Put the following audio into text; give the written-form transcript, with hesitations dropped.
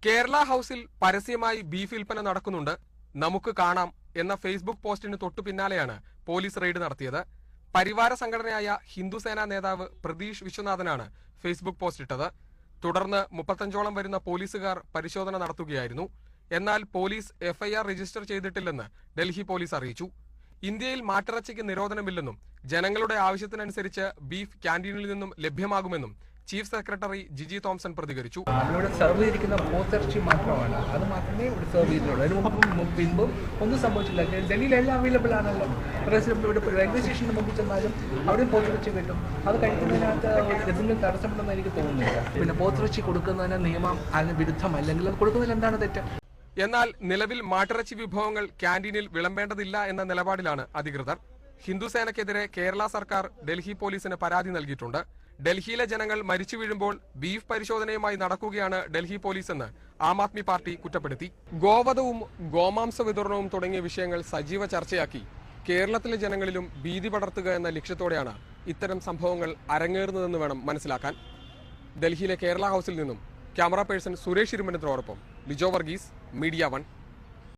കേരള ഹൗസിൽ പരസ്യമായി ബീഫ് വിൽപ്പന നടക്കുന്നുണ്ട്, നമുക്ക് കാണാം എന്ന ഫേസ്ബുക്ക് പോസ്റ്റിന് തൊട്ടു പിന്നാലെയാണ് പോലീസ് റെയ്ഡ് നടത്തിയത്. പരിവാര സംഘടനയായ ഹിന്ദുസേന നേതാവ് പ്രതീഷ് വിശ്വനാഥനാണ് ഫേസ്ബുക്ക് പോസ്റ്റ് ഇട്ടത്. തുടർന്ന് 35ഓളം വരുന്ന പോലീസുകാർ പരിശോധന നടത്തുകയായിരുന്നു. എന്നാൽ പോലീസ് എഫ്ഐആർ രജിസ്റ്റർ ചെയ്തിട്ടില്ലെന്ന് ഡൽഹി പോലീസ് അറിയിച്ചു. ഇന്ത്യയിൽ മാട്ടിറച്ചിക്ക് നിരോധനമില്ലെന്നും ജനങ്ങളുടെ ആവശ്യത്തിനനുസരിച്ച് ബീഫ് ക്യാന്റീനിൽ നിന്നും ലഭ്യമാകുമെന്നും ചീഫ് സെക്രട്ടറി ജിജി തോംസൺ പ്രതികരിച്ചു. ഇവിടെ സെർവ് ചെയ്തിരിക്കുന്ന പോത്തിറച്ചി മാത്രമാണ്, അത് മാത്രമേ ഇവിടെ സെർവ് ചെയ്തിട്ടുള്ളൂ. അതിന് മുമ്പും പിൻപും ഒന്നും സംഭവിച്ചില്ല. ഡൽഹിയിലെല്ലാം അവൈലബിൾ ആണല്ലോ. ഇവിടെ റെയിൽവേ സ്റ്റേഷന് മുമ്പിൽ ചെന്നാലും അവിടെയും പോത്തിറച്ചി കിട്ടും. അത് കഴിക്കുന്നതിനകത്ത് എന്തെങ്കിലും തടസ്സമുണ്ടെന്ന് എനിക്ക് തോന്നുന്നില്ല. പിന്നെ പോത്തിറച്ചി കൊടുക്കുന്നതിന് നിയമം അതിന് വിരുദ്ധമല്ലെങ്കിൽ അത് കൊടുക്കുന്നതിൽ എന്താണ് തെറ്റ്? എന്നാൽ നിലവിൽ മാട്ടിറച്ചി വിഭവങ്ങൾ ക്യാന്റീനിൽ വിളമ്പേണ്ടതില്ല എന്ന നിലപാടിലാണ് അധികൃതർ. ഹിന്ദുസേനയ്ക്കെതിരെ കേരള സർക്കാർ ഡൽഹി പോലീസിന് പരാതി നൽകിയിട്ടുണ്ട്. ഡൽഹിയിലെ ജനങ്ങൾ മരിച്ചു വീഴുമ്പോൾ ബീഫ് പരിശോധനയുമായി നടക്കുകയാണ് ഡൽഹി പോലീസ് എന്ന് ആം ആദ്മി പാർട്ടി കുറ്റപ്പെടുത്തി. ഗോവധവും ഗോമാംസ വിതരണവും തുടങ്ങിയ വിഷയങ്ങൾ സജീവ ചർച്ചയാക്കി കേരളത്തിലെ ജനങ്ങളിലും ഭീതി പടർത്തുക എന്ന ലക്ഷ്യത്തോടെയാണ് ഇത്തരം സംഭവങ്ങൾ അരങ്ങേറുന്നതെന്ന് വേണം മനസ്സിലാക്കാൻ. ഡൽഹിയിലെ കേരള ഹൗസിൽ നിന്നും ക്യാമറ പേഴ്സൺ സുരേഷ് ഇരുമനത്തിനോടൊപ്പം ലിജോ വർഗീസ്, മീഡിയ 1.